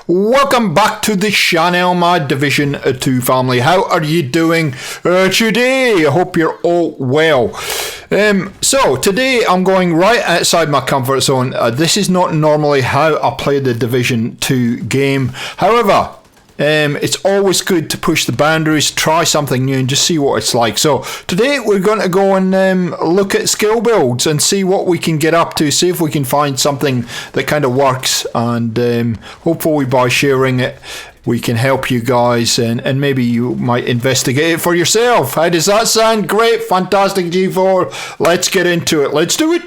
Welcome back to the channel, my Division 2 family. How are you doing today? I hope you're all well. So today I'm going right outside my comfort zone. This is not normally how I play the Division 2 game. However, it's always good to push the boundaries, try something new and just see what it's like. So today we're going to go and look at skill builds and see what we can get up to, see if we can find something that kind of works, and hopefully by sharing it we can help you guys, and maybe you might investigate it for yourself. How does that sound? Great, fantastic, G4. Let's get into it. Let's do it.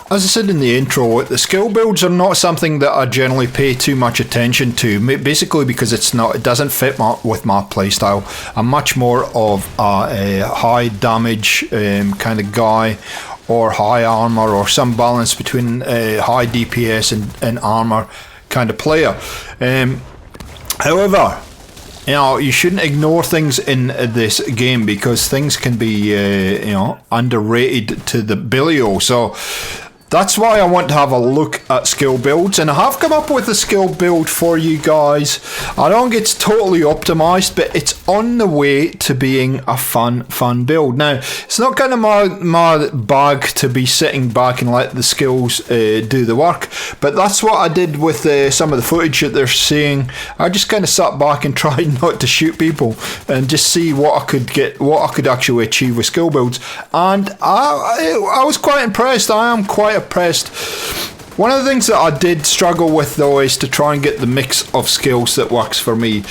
As I said in the intro, the skill builds are not something that I generally pay too much attention to, basically because it doesn't fit with my playstyle. I'm much more of a high damage kind of guy, or high armor, or some balance between high DPS and armor kind of player. However, you shouldn't ignore things in this game, because things can be underrated to the billio. So that's why I want to have a look at skill builds, and I have come up with a skill build for you guys. I don't think it's totally optimized, but it's on the way to being a fun build. Now, it's not kind of my bag to be sitting back and let the skills do the work, but that's what I did with some of the footage that they're seeing. I just kind of sat back and tried not to shoot people and just see what I could actually achieve with skill builds, and I was quite impressed. I am quite impressed. One of the things that I did struggle with, though, is to try and get the mix of skills that works for me.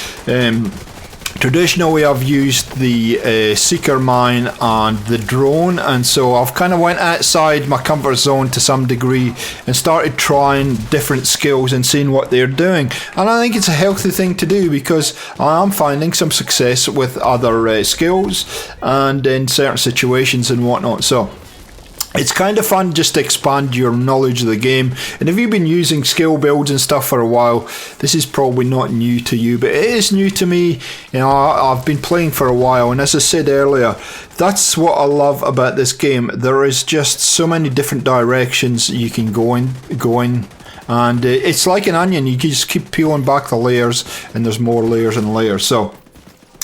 Traditionally, I've used the Seeker Mine and the Drone, and so I've kind of went outside my comfort zone to some degree and started trying different skills and seeing what they're doing. And I think it's a healthy thing to do, because I am finding some success with other skills and in certain situations and whatnot. So it's kind of fun just to expand your knowledge of the game. And if you've been using skill builds and stuff for a while, this is probably not new to you, but it is new to me. I've been playing for a while, and as I said earlier, that's what I love about this game. There is just so many different directions you can go in, and it's like an onion. You can just keep peeling back the layers, and there's more layers and layers. So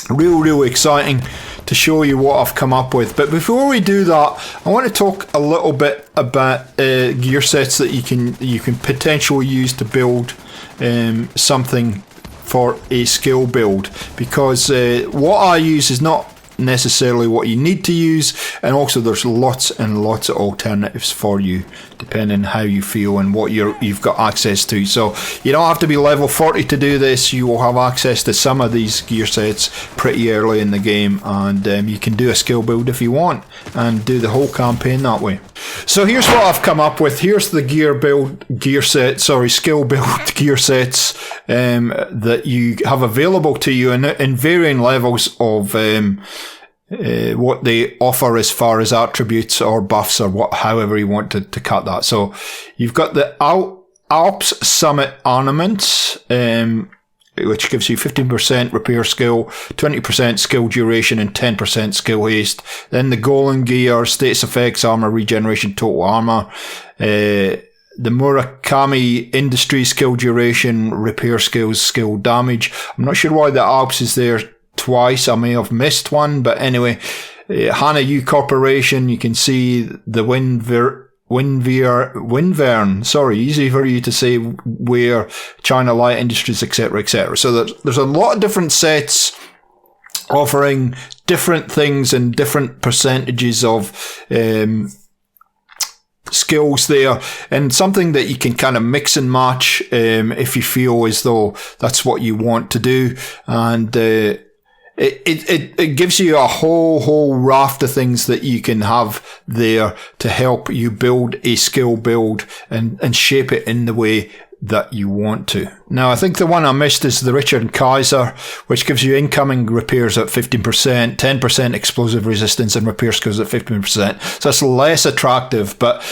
real exciting to show you what I've come up with. But before we do that, I want to talk a little bit about gear sets that you can potentially use to build something for a skill build, because what I use is not necessarily what you need to use, and also there's lots and lots of alternatives for you depending how you feel and what you've got access to. So you don't have to be level 40 to do this. You will have access to some of these gear sets pretty early in the game, and you can do a skill build if you want and do the whole campaign that way. So here's what I've come up with. Here's the skill build gear sets that you have available to you in varying levels of what they offer as far as attributes or buffs, or however you want to cut that. So you've got the Alps Summit Ornaments, which gives you 15% repair skill, 20% skill duration, and 10% skill haste. Then the Golem Gear, status effects, armor regeneration, total armor. The Murakami Industry, skill duration, repair skills, skill damage. I'm not sure why the Alps is there twice. I may have missed one, but anyway, Hanayu Corporation, you can see the Winvern, sorry, easy for you to say, where China Light Industries, etc. So there's a lot of different sets offering different things and different percentages of skills there, and something that you can kind of mix and match if you feel as though that's what you want to do. And it gives you a whole raft of things that you can have there to help you build a skill build and shape it in the way that you want to. Now, I think the one I missed is the Richard Kaiser, which gives you incoming repairs at 15%, 10% explosive resistance, and repair skills at 15%. So it's less attractive, but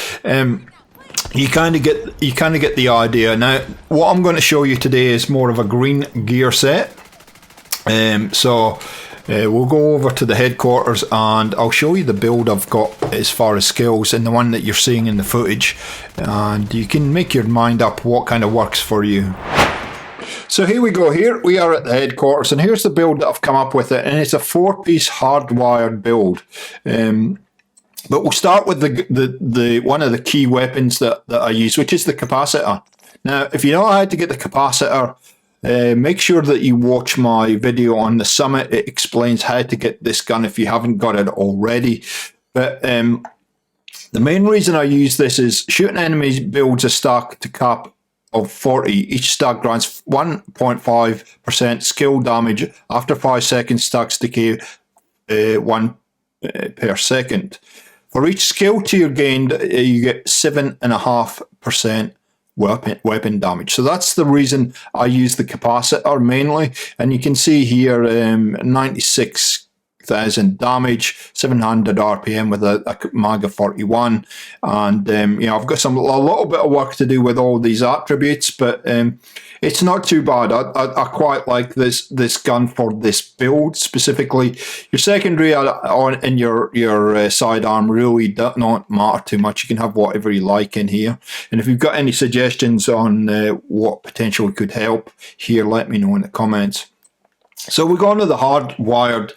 you kind of get the idea. Now, what I'm going to show you today is more of a green gear set. we'll go over to the headquarters and I'll show you the build I've got as far as skills and the one that you're seeing in the footage, and you can make your mind up what kind of works for you. So here we go. Here we are at the headquarters, and here's the build that I've come up with, and it's a 4-piece hardwired build. But we'll start with the one of the key weapons that I use, which is the capacitor. Now, if you know how to get the capacitor, make sure that you watch my video on the Summit. It explains how to get this gun if you haven't got it already. But the main reason I use this is shooting enemies builds a stack to cap of 40. Each stack grants 1.5% skill damage. After 5 seconds, stacks decay 1 per second. For each skill tier gained, you get 7.5% weapon damage. So that's the reason I use the capacitor mainly. And you can see here 96,000 damage, 700 RPM with a Mag of 41, and I've got a little bit of work to do with all these attributes, but it's not too bad. I quite like this gun for this build specifically. Your secondary in your sidearm really does not matter too much. You can have whatever you like in here, and if you've got any suggestions on what potentially could help here, let me know in the comments. So we go on to the hardwired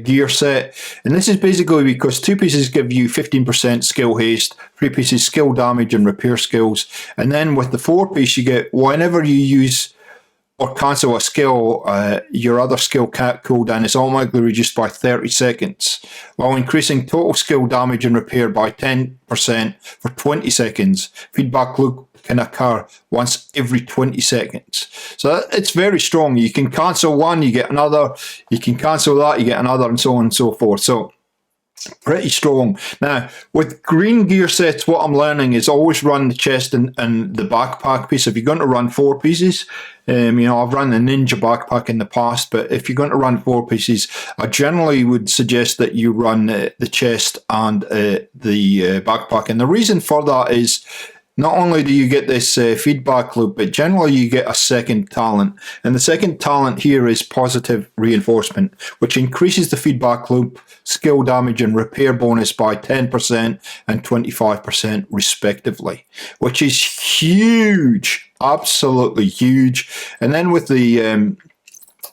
gear set, and this is basically because 2 pieces give you 15% skill haste, 3 pieces skill damage and repair skills, and then with the 4-piece you get whenever you use or cancel a skill, your other skill cooldown is automatically reduced by 30 seconds, while increasing total skill damage and repair by 10% for 20 seconds. Feedback loop can occur once every 20 seconds. So it's very strong. You can cancel one, you get another. You can cancel that, you get another, and so on and so forth. So pretty strong. Now, with green gear sets, what I'm learning is always run the chest and the backpack piece. If you're going to run 4 pieces, I've run the Ninja backpack in the past, but if you're going to run 4 pieces, I generally would suggest that you run the chest and the backpack. And the reason for that is not only do you get this feedback loop, but generally you get a second talent. And the second talent here is positive reinforcement, which increases the feedback loop, skill damage and repair bonus by 10% and 25% respectively, which is huge, absolutely huge. And then with the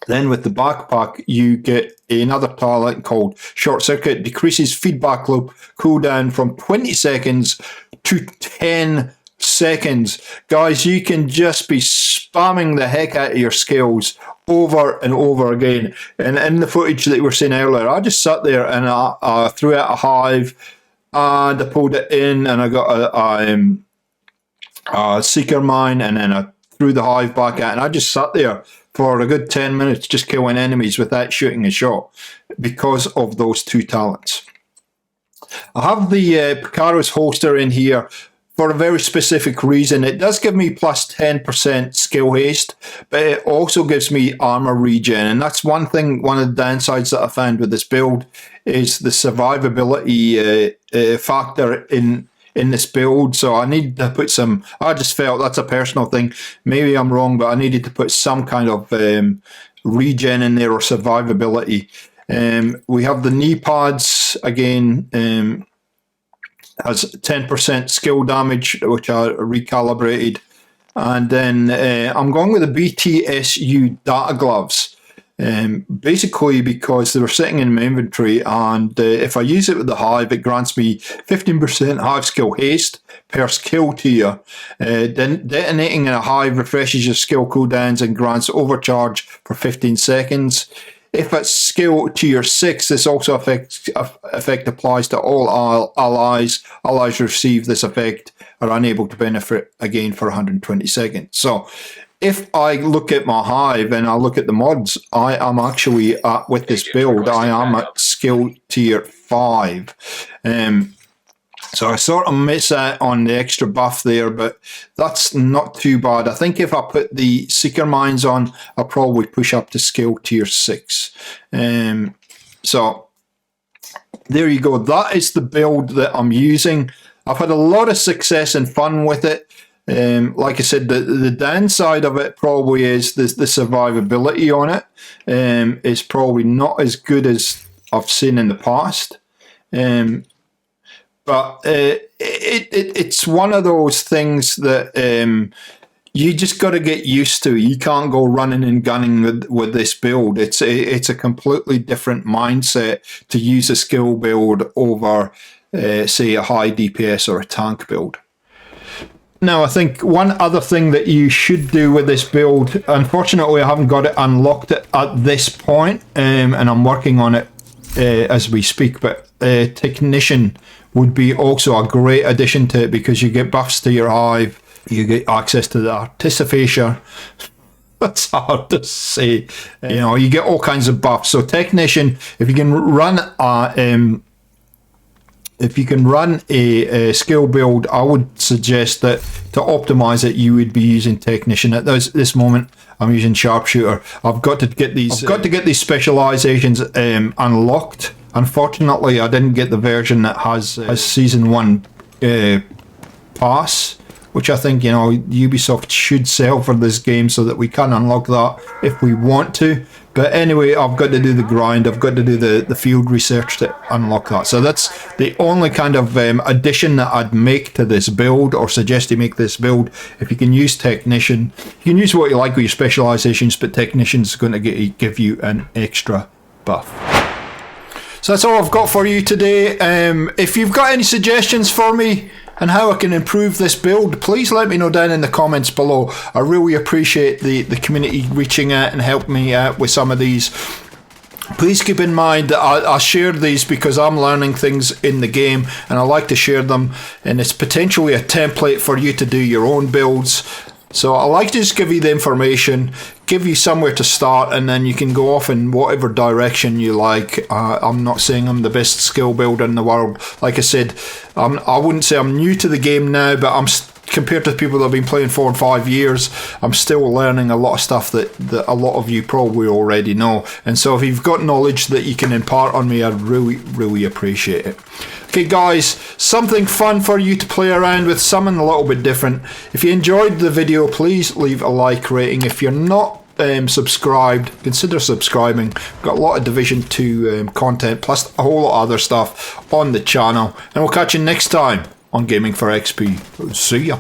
backpack, you get another talent called Short Circuit. Decreases feedback loop cooldown from 20 seconds to 10 seconds. Guys, you can just be spamming the heck out of your skills over and over again. And in the footage that you were seeing earlier, I just sat there and I threw out a hive and I pulled it in and I got a seeker mine, and then I threw the hive back out, and I just sat there for a good 10 minutes just killing enemies without shooting a shot because of those 2 talents. I have the Picaros holster in here for a very specific reason. It does give me plus 10% skill haste, but it also gives me armor regen. And that's one thing, one of the downsides that I found with this build is the survivability factor in this build. So I need to put some, I just felt that's a personal thing. Maybe I'm wrong, but I needed to put some kind of regen in there or survivability. We have the knee pads again, has 10% skill damage, which I recalibrated. And then I'm going with the BTSU data gloves. Basically because they were sitting in my inventory, and if I use it with the hive, it grants me 15% hive skill haste per skill tier. Then detonating in a hive refreshes your skill cooldowns and grants overcharge for 15 seconds. If it's skill tier 6, this also effect applies to all allies. Allies receive this effect are unable to benefit again for 120 seconds. So if I look at my hive and I look at the mods, I am actually with this build, I am at skill tier 5. So I sort of miss out on the extra buff there, but that's not too bad. I think if I put the Seeker Mines on, I'll probably push up to skill tier 6. So there you go. That is the build that I'm using. I've had a lot of success and fun with it. Like I said, the downside of it probably is the survivability on it is probably not as good as I've seen in the past. But it's one of those things that you just got to get used to. You can't go running and gunning with this build. It's a completely different mindset to use a skill build over, say, a high DPS or a tank build. Now, I think one other thing that you should do with this build, unfortunately I haven't got it unlocked at this point, and I'm working on it as we speak, but Technician would be also a great addition to it, because you get buffs to your hive, you get access to the Artificer. That's hard to say. You know, you get all kinds of buffs. So Technician, if you can run a skill build, I would suggest that to optimize it, you would be using Technician. At this moment, I'm using Sharpshooter. I've got to get these. Specializations unlocked. Unfortunately, I didn't get the version that has Season 1 pass, which I think, you know, Ubisoft should sell for this game so that we can unlock that if we want to. But anyway, I've got to do the grind. I've got to do the field research to unlock that. So that's the only kind of addition that I'd make to this build, or suggest you make this build. If you can use Technician, you can use what you like with your specializations, but Technician's going to give you an extra buff. So that's all I've got for you today. If you've got any suggestions for me and how I can improve this build, please let me know down in the comments below. I really appreciate the community reaching out and helping me out with some of these. Please keep in mind that I share these because I'm learning things in the game, and I like to share them, and it's potentially a template for you to do your own builds. So I like to just give you the information, give you somewhere to start, and then you can go off in whatever direction you like. I'm not saying I'm the best skill builder in the world. Like I said, I wouldn't say I'm new to the game now, but compared to people that have been playing 4 and 5 years, I'm still learning a lot of stuff that a lot of you probably already know. And so if you've got knowledge that you can impart on me, I'd really, really appreciate it. Okay guys, something fun for you to play around with, something a little bit different. If you enjoyed the video, please leave a like rating. If you're not subscribed, consider subscribing. We've got a lot of Division 2 content, plus a whole lot of other stuff on the channel. And we'll catch you next time on Gaming for XP. See ya.